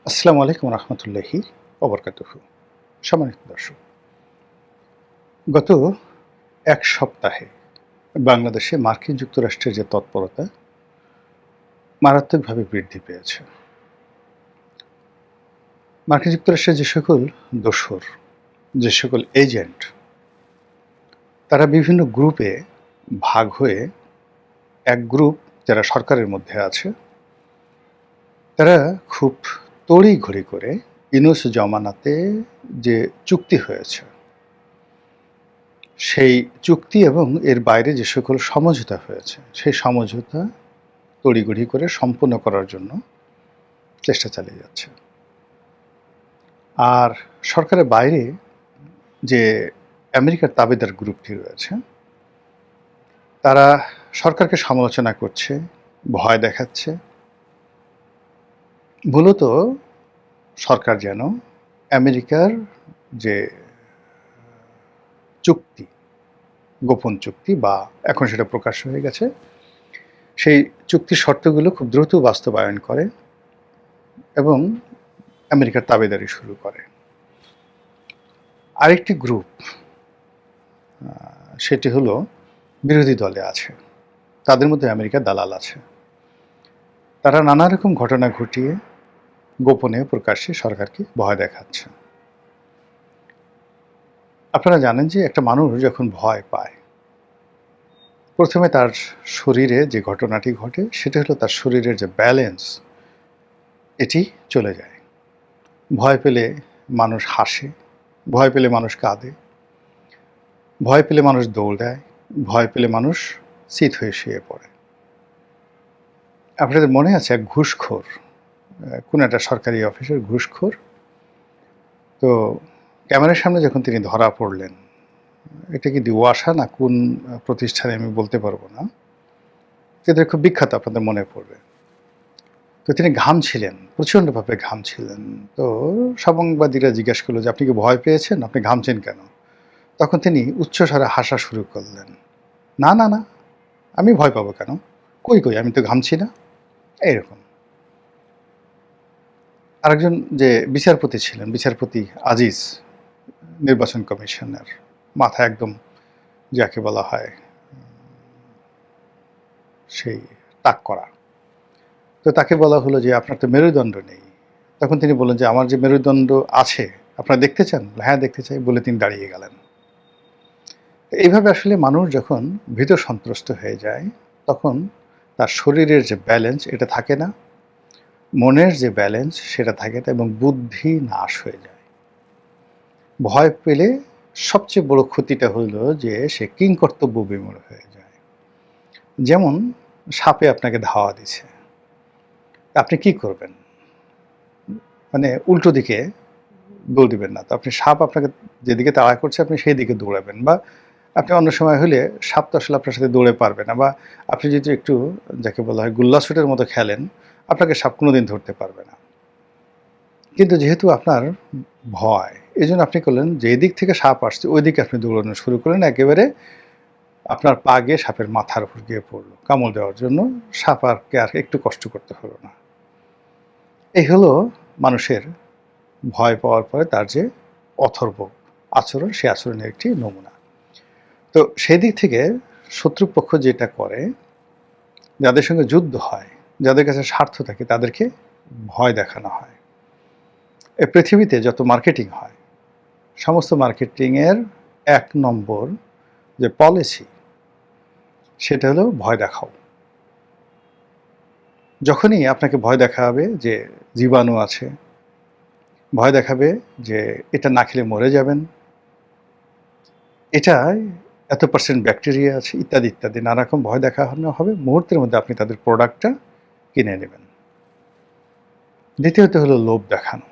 আসসালামু আলাইকুম রহমতুল্লাহি ওবরকাতুহু। সম্মানিত দর্শক, গত এক সপ্তাহে বাংলাদেশে মার্কিন যুক্তরাষ্ট্রের যে তৎপরতা মারাত্মকভাবে বৃদ্ধি পেয়েছে। মার্কিন যুক্তরাষ্ট্রের যে সকল দোসর, যে সকল এজেন্ট, তারা বিভিন্ন গ্রুপে ভাগ হয়ে এক গ্রুপ যারা সরকারের মধ্যে আছে, তারা খুব তড়িঘড়ি করে ইউনূস জমানাতে যে চুক্তি হয়েছে, সেই চুক্তি এবং এর বাইরে যে সকল সমঝোতা হয়েছে, সেই সমঝোতা তড়িঘড়ি করে সম্পূর্ণ করার জন্য চেষ্টা চালিয়ে যাচ্ছে। আর সরকারের বাইরে যে আমেরিকার তাবেদার গ্রুপটি রয়েছে, তারা সরকারকে সমালোচনা করছে, ভয় দেখাচ্ছে। মূলত সরকার যেন আমেরিকার যে চুক্তি, গোপন চুক্তি বা এখন সেটা প্রকাশ হয়ে গেছে, সেই চুক্তির শর্তগুলো খুব দ্রুত বাস্তবায়ন করে এবং আমেরিকার তাবেদারি শুরু করে। আরেকটি গ্রুপ, সেটি হলো বিরোধী দলে আছে, তাদের মধ্যে আমেরিকার দালাল আছে। তারা নানা রকম ঘটনা ঘটিয়ে গোপনে প্রকাশ্যে সরকারকে ভয় দেখাচ্ছে। আপনারা জানেন যে একটা মানুষ যখন ভয় পায়, প্রথমে তার শরীরে যে ঘটনাটি ঘটে সেটা হলো তার শরীরের যে ব্যালেন্স, এটি চলে যায়। ভয় পেলে মানুষ হাসে, ভয় পেলে মানুষ কাঁদে, ভয় পেলে মানুষ দৌড় দেয়, ভয় পেলে মানুষ চিত হয়ে শুয়ে পড়ে। আপনাদের মনে আছে এক ঘুষখোর, কোন একটা সরকারি অফিসের ঘুষখোর, তো ক্যামেরার সামনে যখন তিনি ধরা পড়লেন, এটা কি দিওয়াশা না কোন প্রতিষ্ঠানে আমি বলতে পারবো না, কিন্তু খুব বিখ্যাত, আপনাদের মনে পড়বে। তো তিনি ঘামছিলেন, প্রচণ্ডভাবে ঘামছিলেন। তো সাংবাদিকরা জিজ্ঞাসা করলো যে আপনি কি ভয় পেয়েছেন, আপনি ঘামছেন কেন? তখন তিনি উচ্চস্বরে হাসা শুরু করলেন, না না না, আমি ভয় পাবো কেন, কই কই, আমি তো ঘামছি না। এইরকম। আরেকজন যে বিচারপতি ছিলেন, বিচারপতি আজিজ, নির্বাচন কমিশনের মাথা একদম যাকে বলা হয় সেই টাক করা, তো তাকে বলা হলো যে আপনার তো মেরুদণ্ড নেই। তখন তিনি বললেন যে আমার যে মেরুদণ্ড আছে আপনারা দেখতে চান? হ্যাঁ দেখতে চাই, বলে তিনি দাঁড়িয়ে গেলেন। এইভাবে আসলে মানুষ যখন ভীত সন্ত্রস্ত হয়ে যায়, তখন তার শরীরের যে ব্যালেন্স এটা থাকে না, মনের যে ব্যালেন্স সেটা থাকে না, এবং বুদ্ধি নাশ হয়ে যায়। ভয় পেলে সবচেয়ে বড় ক্ষতিটা হলো যে সে কিংকর্তব্য বিমূঢ় হয়ে যায়। যেমন সাপে আপনাকে ধাওয়া দিছে, আপনি কি করবেন? মানে উল্টো দিকে দৌড় দিবেন না, তো আপনি সাপ আপনাকে যেদিকে তাড়া করছে আপনি সেই দিকে দৌড়াবেন। বা আপনি অন্য সময় হলে সাপ তো আসলে আপনার সাথে দৌড়ে পারবে না, বা আপনি যদি একটু যাকে বলা হয় গুল্লা শুটের মতো খেলেন, আপনাকে সাপ কোনোদিন ধরতে পারবে না। কিন্তু যেহেতু আপনার ভয়, এই জন্য আপনি করলেন যে এদিক থেকে সাপ আসছে ওই দিকে আপনি দৌড়ানো শুরু করলেন, একেবারে আপনার পা গিয়ে সাপের মাথার উপর গিয়ে পড়লো কামড় দেওয়ার জন্য। সাপ আর একটু কষ্ট করতে হলো না। এই হলো মানুষের ভয় পাওয়ার পরে তার যে অথর্ব আচরণ, সে আচরণের একটি নমুনা। তো সেদিক থেকে শত্রুপক্ষ যেটা করে, যাদের সঙ্গে যুদ্ধ হয়, যাদের কাছে স্বার্থ থাকে, তাদেরকে ভয় দেখানো হয়। এই পৃথিবীতে যত মার্কেটিং হয়, সমস্ত মার্কেটিংয়ের ১ নম্বর যে পলিসি, সেটা হলো ভয় দেখাও। যখনই আপনাকে ভয় দেখাবে যে জীবাণু আছে, ভয় দেখাবে যে এটা না খেলে মরে যাবেন, এটায় এত % ব্যাকটেরিয়া আছে, ইত্যাদি ইত্যাদি নানা রকম ভয় দেখানো হবে, মুহূর্তের মধ্যে আপনি তাদের প্রোডাক্টটা কিনে নেবেন। দ্বিতীয়ত হলো লোভ দেখানো।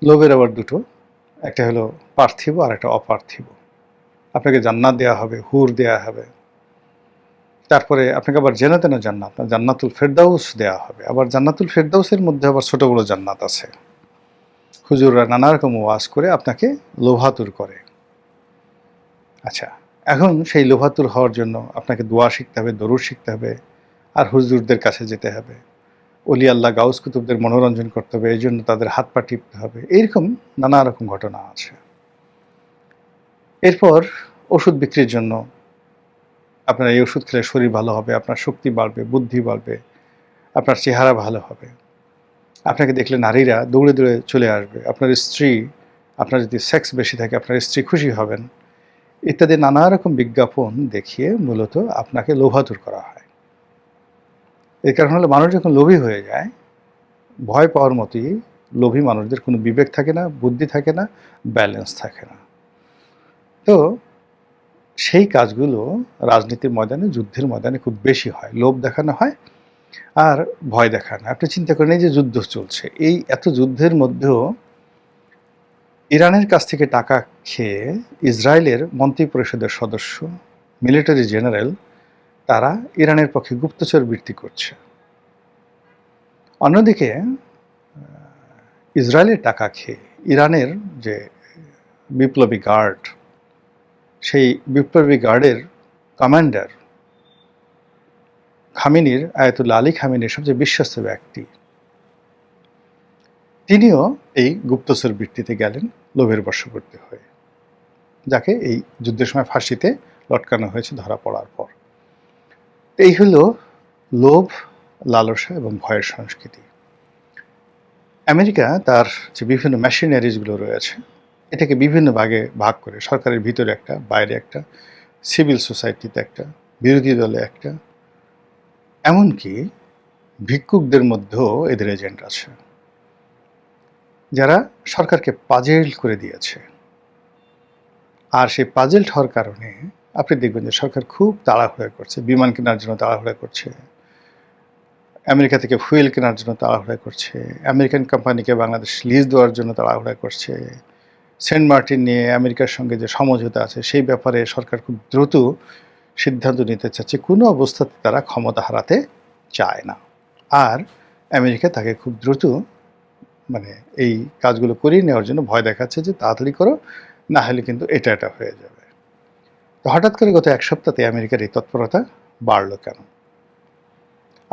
লোভের আবার দুটো, একটা হলো পার্থিব আর একটা অপার্থিব। আপনাকে জান্নাত দেয়া হবে, হুর দেয়া হবে, তারপরে আপনাকে আবার যেন তেন জান্নাত না, জান্নাতুল ফেরদাউস দেয়া হবে। আবার জান্নাতুল ফেরদাউসের মধ্যে আবার ছোট বড় জান্নাত আছে। হুজুররা নানা রকম ওয়াজ করে আপনাকে লোভাতুর করে। আচ্ছা, এখন সেই লোভাতুর হওয়ার জন্য আপনাকে দোয়া শিখতে হবে, দরুদ শিখতে হবে, আর হুজুরদের কাছে যেতে হবে। অলি আল্লাহ গাউস কুতুবদের মনোরঞ্জন করতে হবে, এই জন্য তাদের হাত পা টিপতে হবে, এইরকম নানা রকম ঘটনা আছে। এরপর ওষুধ বিক্রির জন্য আপনার এই ওষুধ খেলে শরীর ভালো হবে, আপনার শক্তি বাড়বে, বুদ্ধি বাড়বে, আপনার চেহারা ভালো হবে, আপনাকে দেখলে নারীরা দৌড়ে দৌড়ে চলে আসবে, আপনার স্ত্রী, আপনার যদি সেক্স বেশি থাকে আপনার স্ত্রী খুশি হবেন, ইত্যাদি নানা রকম বিজ্ঞাপন দেখিয়ে মূলত আপনাকে লোভাতুর করা হয়। এর কারণ হলো মানুষ যখন লোভী হয়ে যায়, ভয় পাওয়ার মতোই লোভী মানুষদের কোনো বিবেক থাকে না, বুদ্ধি থাকে না, ব্যালেন্স থাকে না। তো সেই কাজগুলো রাজনীতির ময়দানে, যুদ্ধের ময়দানে খুব বেশি হয়, লোভ দেখানো হয় আর ভয় দেখানো। আপনি চিন্তা করেন, এই যে যুদ্ধ চলছে, এই এত যুদ্ধের মধ্যেও ইরানের কাছ থেকে টাকা খেয়ে ইসরায়েলের মন্ত্রী পরিষদের সদস্য, মিলিটারি জেনারেল, তারা ইরানের পক্ষে গুপ্তচর বৃত্তি করছে। অন্যদিকে ইসরায়েলের টাকা খেয়ে ইরানের যে বিপ্লবী গার্ড, সেই বিপ্লবী গার্ডের কমান্ডার খামেনির, আয়াতুল্লাহ আলী খামেনির সবচেয়ে বিশ্বস্ত ব্যক্তি, তিনিও এই গুপ্তচর বৃত্তিতে গেলেন লোভের বশবর্তী হয়ে, যাকে এই যুদ্ধের সময় ফাঁসিতে লটকানো হয়েছে ধরা পড়ার পর। এই হলো লোভ, লালসা এবং ভয়ের সংস্কৃতি। আমেরিকা তার যে বিভিন্ন মেশিনারিজগুলো রয়েছে, এটাকে বিভিন্ন ভাগে ভাগ করে, সরকারের ভিতরে একটা, বাইরে একটা, সিভিল সোসাইটিতে একটা, বিরোধী দলে একটা, এমনকি ভিক্ষুকদের মধ্যেও এদের এজেন্ট আছে, যারা সরকারকে পাজেল করে দিয়েছে। আর সেই পাজেল হওয়ার কারণে আপনি দেখবেন যে সরকার খুব তাড়াহুড়া করছে, বিমান কেনার জন্য তাড়াহুড়া করছে, আমেরিকা থেকে ফুয়েল কেনার জন্য তাড়াহুড়া করছে, আমেরিকান কোম্পানিকে বাংলাদেশ লিজ দেওয়ার জন্য তাড়াহুড়া করছে, সেন্ট মার্টিন নিয়ে আমেরিকার সঙ্গে যে সমঝোতা আছে সেই ব্যাপারে সরকার খুব দ্রুত সিদ্ধান্ত নিতে চাচ্ছে। কোনো অবস্থাতে তারা ক্ষমতা হারাতে চায় না, আর আমেরিকা তাকে খুব দ্রুত এই কাজগুলো করিয়ে নেওয়ার জন্য ভয় দেখাচ্ছে যে তাড়াতাড়ি করো, না হলে কিন্তু এটা হয়ে যাবে। তো হঠাৎ করে গত এক সপ্তাহে আমেরিকার এই তৎপরতা বাড়লো কেন?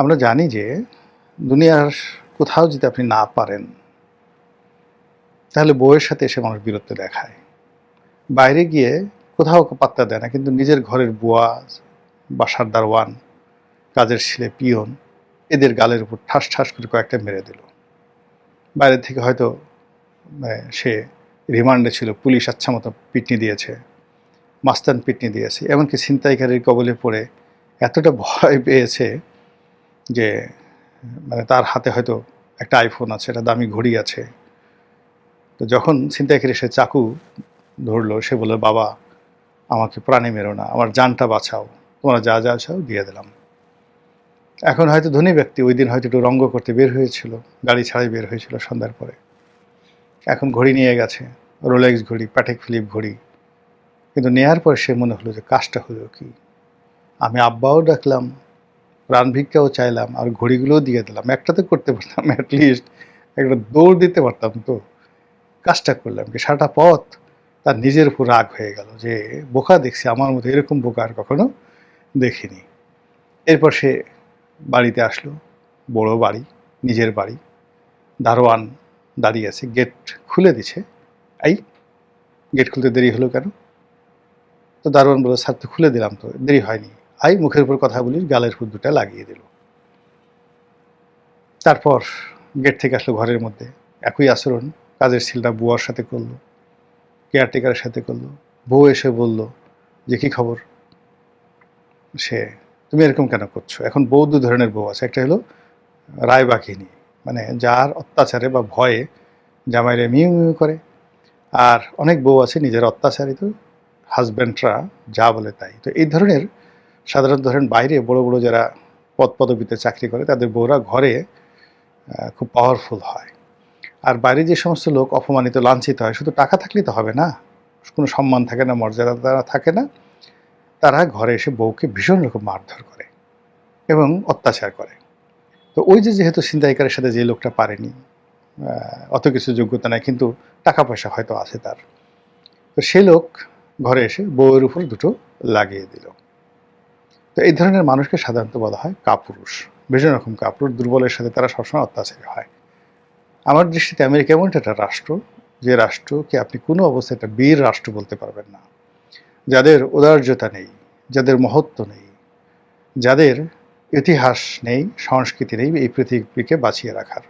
আমরা জানি যে দুনিয়ার কোথাও যদি আপনি না পারেন, তাহলে বউয়ের সাথে এসে মানুষ বীরত্ব দেখায়, বাইরে গিয়ে কোথাও পাত্তা দেয় না, কিন্তু নিজের ঘরের বুয়া, বাসার দারওয়ান, কাজের ছেলে, পিয়ন, এদের গালের উপর ঠাস ঠাস করে কয়েকটা মেরে দিল। বাইরে থেকে হয়তো সে রিমান্ডে ছিল, পুলিশ আচ্ছা মতো পিটনি দিয়েছে, মাস্তান পিটনি দিয়েছে, এমনকি ছিনতাইকারীর কবলে পড়ে এতটা ভয় পেয়েছে যে তার হাতে হয়তো একটা আইফোন আছে, একটা দামি ঘড়ি আছে। তো যখন ছিনতাইকারী সে চাকু ধরলো, সে বলল, বাবা আমাকে প্রাণে মেরো না, আমার জানটা বাঁচাও, তোমরা যা যা চাও দিয়ে দিলাম। এখন হয়তো ধনী ব্যক্তি, ওই দিন হয়তো একটু রঙ্গ করতে বের হয়েছিল, গাড়ি ছাড়াই বের হয়েছিল সন্ধ্যার পরে, এখন ঘড়ি নিয়ে গেছে, রোলেক্স ঘড়ি, প্যাটেক ফিলিপ ঘড়ি, কিন্তু নেয়ার পর সে মনে হলো যে কাজটা হলো কি, আমি আব্বাও ডাকলাম, প্রাণ ভিক্ষাও চাইলাম, আর ঘড়িগুলোও দিয়ে দিলাম, একটা তো করতে পারতাম, অ্যাটলিস্ট একটা দৌড় দিতে পারতাম, তো কাজটা করলাম কি? সারাটা পথ তার নিজের উপর রাগ হয়ে গেল যে বোকা দেখছি, আমার মতো এরকম বোকা আর কখনো দেখিনি। এরপর সে বাড়িতে আসলো, বড় বাড়ি, নিজের বাড়ি, দারোয়ান দাঁড়িয়ে আছে, গেট খুলে দিছে। এই গেট খুলতে দেরি হলো কেন? তো দারোয়ান বলল, স্যার তো খুলে দিলাম, তো দেরি হয়নি। আই মুখের উপর কথা বলিস, গালের উপর দুটা লাগিয়ে দিল। তারপর গেট থেকে আসলো ঘরের মধ্যে, একই আচরণ কাজের ছেলেটা বুয়ার সাথে করলো, কেয়ারটেকারের সাথে করলো। বউ এসে বলল যে কি খবর? সে, তুমি এরকম কেন করছো? এখন বউ দু ধরনের বউ আছে, একটা হলো রায়বাঘিনী, যার অত্যাচারে বা ভয়ে জামাইরে মিউ মিউ করে, আর অনেক বউ আছে নিজের অত্যাচারিত, হাজব্যান্ডরা যা বলে তাই। তো এই ধরনের সাধারণ ধরেন বাইরে বড় বড় যারা পদ পদবিতে চাকরি করে, তাদের বউরা ঘরে খুব পাওয়ারফুল হয়। আর বাইরে যে সমস্ত লোক অপমানিত, লাঞ্ছিত হয়, শুধু টাকা থাকলেই তো হবে না, কোনো সম্মান থাকে না, মর্যাদা তারা থাকে না, তারা ঘরে এসে বউকে ভীষণ রকম মারধর করে এবং অত্যাচার করে। তো ওই যেহেতু ছিনতাইকারের সাথে যে লোকটা পারেনি, অত কিছু যোগ্যতা নাই, কিন্তু টাকা পয়সা হয়তো আছে তার, তো সে লোক ঘরে এসে বউয়ের উপর দুটো লাগিয়ে দিল। তো এই ধরনের মানুষকে সাধারণত বলা হয় কাপুরুষ, ভীষণ রকম কাপুরুষ, দুর্বলের সাথে তারা সবসময় অত্যাচারী হয়। আমার দৃষ্টিতে আমেরিকা এমন একটা রাষ্ট্র, যে রাষ্ট্রকে আপনি কোনো অবস্থায় একটা বীর রাষ্ট্র বলতে পারবেন না, যাদের উদার্যতা নেই, যাদের মহত্ব নেই, যাদের ইতিহাস নেই, সংস্কৃতি নেই এই পৃথিবীকে বাঁচিয়ে রাখার।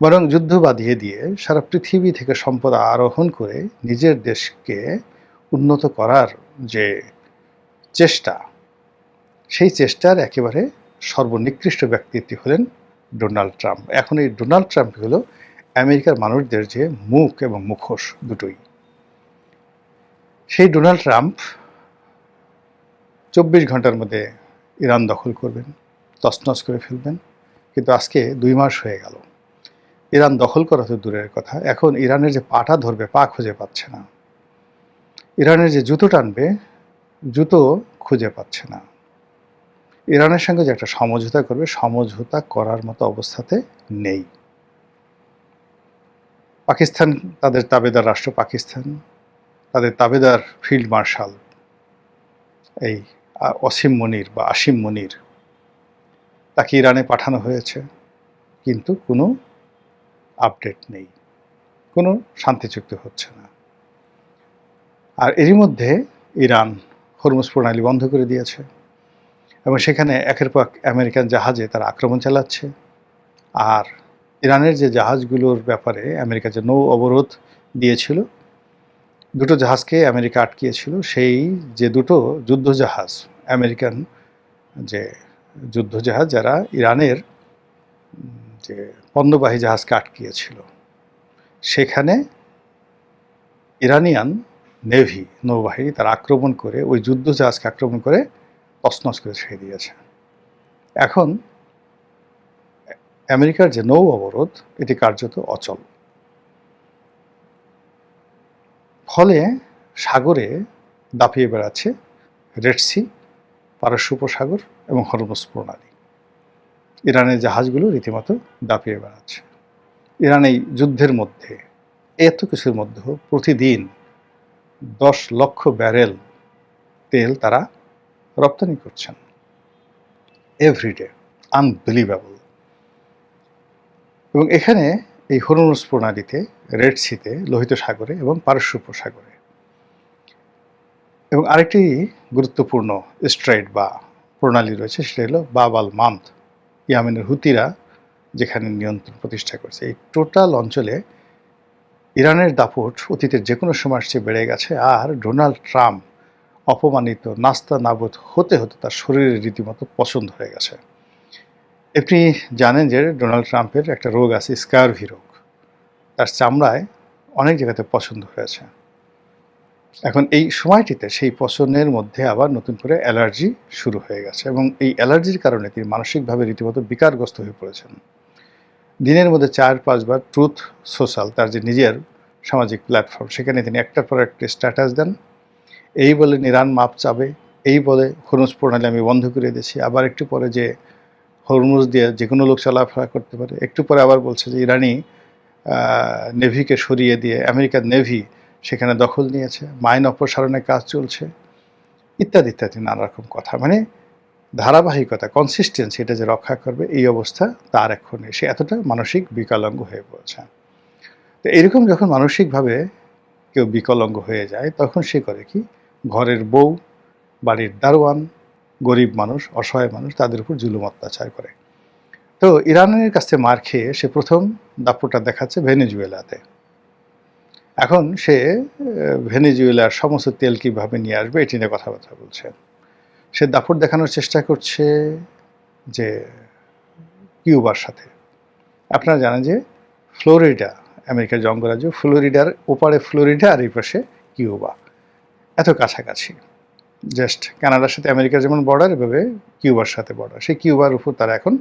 বরং যুদ্ধ বাঁধিয়ে দিয়ে সারা পৃথিবী থেকে সম্পদ আরোহণ করে নিজের দেশকে উন্নত করার যে চেষ্টা, সেই চেষ্টার একেবারে সর্বনিকৃষ্ট ব্যক্তিত্ব হলেন ডোনাল্ড ট্রাম্প। এখন এই ডোনাল্ড ট্রাম্প হলো আমেরিকার মানুষদের যে মুখ এবং মুখোশ দুটোই। সেই ডোনাল্ড ট্রাম্প 24 ঘন্টার মধ্যে ইরান দখল করবেন, তছনছ করে ফেলবেন। কিন্তু আজকে 2 মাস হয়ে গেল, ইরান দখল করা তো দূরের কথা, এখন ইরানের যে পাটা ধরবে পা খুঁজে পাচ্ছে না, ইরানের যে জুতো টানবে জুতো খুঁজে পাচ্ছে না। ইরানের সঙ্গে যে একটা সমঝোতা করবে, সমঝোতা করার মতো অবস্থাতে নেই। পাকিস্তান, তাদের তাবেদার রাষ্ট্র পাকিস্তান, তাদের তাবেদার ফিল্ড মার্শাল এই অসীম মনির বা আসিম মনির, তাকে ইরানে পাঠানো হয়েছে, কিন্তু কোনো আপডেট নেই, কোনো শান্তি চুক্তি হচ্ছে না। আর এরই মধ্যে ইরান হরমুজ প্রণালী বন্ধ করে দিয়েছে এবং সেখানে একের পর আমেরিকান জাহাজে তারা আক্রমণ চালাচ্ছে। আর ইরানের যে জাহাজগুলোর ব্যাপারে আমেরিকা যে নৌ অবরোধ দিয়েছিল, 2টো জাহাজকে আমেরিকা আটকিয়েছিল, সেই যে 2টো যুদ্ধজাহাজ, আমেরিকান যে যুদ্ধজাহাজ যারা ইরানের যে পণ্যবাহী জাহাজকে আটকিয়েছিল, সেখানে ইরানিয়ান নেভি, নৌবাহিনী তারা আক্রমণ করে ওই যুদ্ধজাহাজকে আক্রমণ করে তছনছ করে ছেড়ে দিয়েছে। এখন আমেরিকার যে নৌ অবরোধ, এটি কার্যত অচল। ফলে সাগরে দাপিয়ে বেড়াচ্ছে রেড সি, পারস্য উপসাগর এবং হরমুজ প্রণালী। ইরানের জাহাজগুলো রীতিমতো দাপিয়ে বেড়াচ্ছে। ইরান এই যুদ্ধের মধ্যে, এত কিছুর মধ্যেও প্রতিদিন 10 লক্ষ ব্যারেল তেল তারা রপ্তানি করছেন এভরিডে, আনবিলিভেবল। এবং এখানে এই হরমুজ প্রণালীতে, রেড সিতে, লোহিত সাগরে এবং পারস্য উপসাগরে, এবং আরেকটি গুরুত্বপূর্ণ স্ট্রেইট বা প্রণালী রয়েছে, সেটা হলো বাব আল মান্দ, ইয়েমেনের হুতিরা যেখানে নিয়ন্ত্রণ প্রতিষ্ঠা করছে। এই টোটাল অঞ্চলে ইরানের দাপট অতীতের যে কোনো সময় চেয়ে বেড়ে গেছে। আর ডোনাল্ড ট্রাম্প অপমানিত, নাস্তা নাবুদ হতে হতে তার শরীরে রীতিমতো পছন্দ হয়ে গেছে। আপনি জানেন যে ডোনাল্ড ট্রাম্পের একটা রোগ আছে, স্কারভি রোগ। তার চামড়ায় অনেক জায়গাতে পছন্দ হয়েছে। এখন এই সময়টিতে সেই পছন্দের মধ্যে আবার নতুন করে অ্যালার্জি শুরু হয়ে গেছে এবং এই অ্যালার্জির কারণে তিনি মানসিকভাবে রীতিমতো বিকারগ্রস্ত হয়ে পড়েছেন। দিনের মধ্যে 4-5 বার ট্রুথ সোশ্যাল, তার যে নিজের সামাজিক প্ল্যাটফর্ম, সেখানে তিনি একটার পর একটা স্ট্যাটাস দেন। এই বলে ইরান মাপ চাবে, এই বলে হরমুজ প্রণালী আমি বন্ধ করে দিয়েছি, আবার একটু পরে যে হরমুজ দিয়ে যে কোনো লোক চলাফেরা করতে পারে, একটু পরে আবার বলছে যে ইরানি নেভিকে সরিয়ে দিয়ে আমেরিকার নেভি সেখানে দখল নিয়েছে, মাইন অপসারণের কাজ চলছে, ইত্যাদি ইত্যাদি নানা রকম কথা। মানে ধারাবাহিকতা, কনসিস্টেন্সি, এটা যে রক্ষা করবে এই অবস্থা তার এখন নেই। সে এতটা মানসিক বিকলাঙ্গ হয়ে পড়েছে। তো এরকম যখন মানসিকভাবে কেউ বিকলাঙ্গ হয়ে যায়, তখন সে করে কি, ঘরের বউ, বাড়ির দারোয়ান, গরিব মানুষ, অসহায় মানুষ, তাদের উপর জুলুম অত্যাচার করে। তো ইরানের কাছে মার খেয়ে সে প্রথম দাপটটা দেখাচ্ছে ভেনেজুয়েলাতে। এখন সে ভেনেজুয়েলার সমস্ত তেল কীভাবে নিয়ে আসবে এটি নিয়ে কথাবার্তা বলছে। সে দাপট দেখানোর চেষ্টা করছে যে কিউবার সাথে। আপনারা জানেন যে ফ্লোরিডা, আমেরিকার যে অঙ্গরাজ্য, ফ্লোরিডার ওপারে ফ্লোরিডা আর এই পাশে কিউবা, এত কাছাকাছি। জাস্ট কানাডার সাথে আমেরিকার যেমন বর্ডার, এভাবে কিউবার সাথে বর্ডার। সেই কিউবার উপর তারা এখন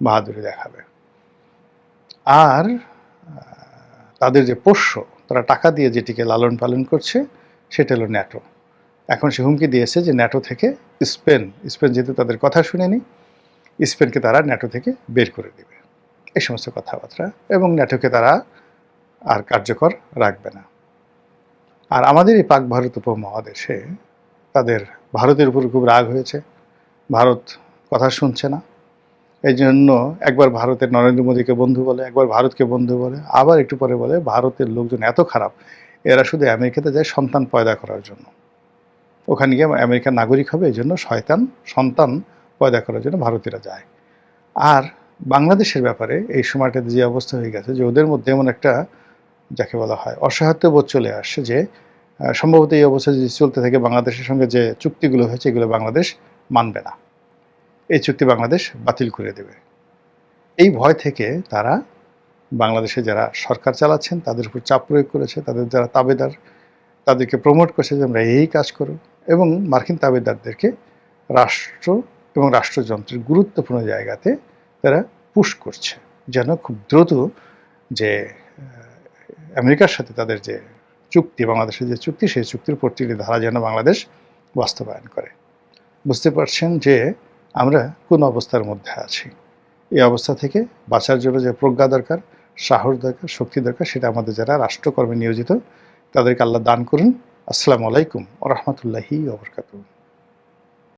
বাহাদুরি দেখাবে। আর তাদের যে পোষ্য, তারা টাকা দিয়ে যেটিকে লালন পালন করছে, সেটা হলো ন্যাটো। এখন সে হুমকি দিয়েছে যে ন্যাটো থেকে স্পেন যেহেতু তাদের কথা শুনেনি, স্পেনকে তারা ন্যাটো থেকে বের করে দেবে, এই সমস্ত কথাবার্তা। এবং ন্যাটোকে তারা আর কার্যকর রাখবে না। আর আমাদের এই পাক ভারত উপমহাদেশে তাদের ভারতের উপর খুব রাগ হয়েছে, ভারত কথা শুনছে না। এই জন্য একবার ভারতের নরেন্দ্র মোদীকে বন্ধু বলে, একবার ভারতকে বন্ধু বলে, আবার একটু পরে বলে ভারতের লোকজন এত খারাপ, এরা শুধু আমেরিকাতে যায় সন্তান পয়দা করার জন্য। ওখানে গিয়ে আমেরিকার নাগরিক হবে, এই জন্য সন্তান পয়দা করার জন্য ভারতীয়রা যায়। আর বাংলাদেশের ব্যাপারে এই সময়টাতে যে অবস্থা হয়ে গেছে যে ওদের মধ্যে এমন একটা, যাকে বলা হয়, অসহায়ত্ববোধ চলে আসছে যে সম্ভবত এই অবস্থা যদি চলতে থাকে বাংলাদেশের সঙ্গে যে চুক্তিগুলো হয়েছে এগুলো বাংলাদেশ মানবে না, এই চুক্তি বাংলাদেশ বাতিল করে দেবে। এই ভয় থেকে তারা বাংলাদেশে যারা সরকার চালাচ্ছেন তাদের উপর চাপ প্রয়োগ করেছে, তাদের যারা তাবেদার তাদেরকে প্রমোট করছে যে আমরা এই কাজ করব, এবং মার্কিন তাবেদারদেরকে রাষ্ট্র এবং রাষ্ট্রযন্ত্রের গুরুত্বপূর্ণ জায়গাতে তারা পুশ করছে যেন খুব দ্রুত যে আমেরিকার সাথে তাদের যে চুক্তি, বাংলাদেশের যে চুক্তি, সেই চুক্তির প্রতিটি ধারা যেন বাংলাদেশ বাস্তবায়ন করে। বুঝতে পারছেন যে আমরা কোন অবস্থার মধ্যে আছি। এই অবস্থা থেকে বাঁচার জন্য যে প্রজ্ঞা দরকার, সাহস দরকার, শক্তি দরকার, সেটা আমাদের যারা রাষ্ট্রকর্মে নিয়োজিত তাদেরকে আল্লাহ দান করুন। আসসালামু আলাইকুম ওয়া রাহমাতুল্লাহি ওয়া বারাকাতুহু।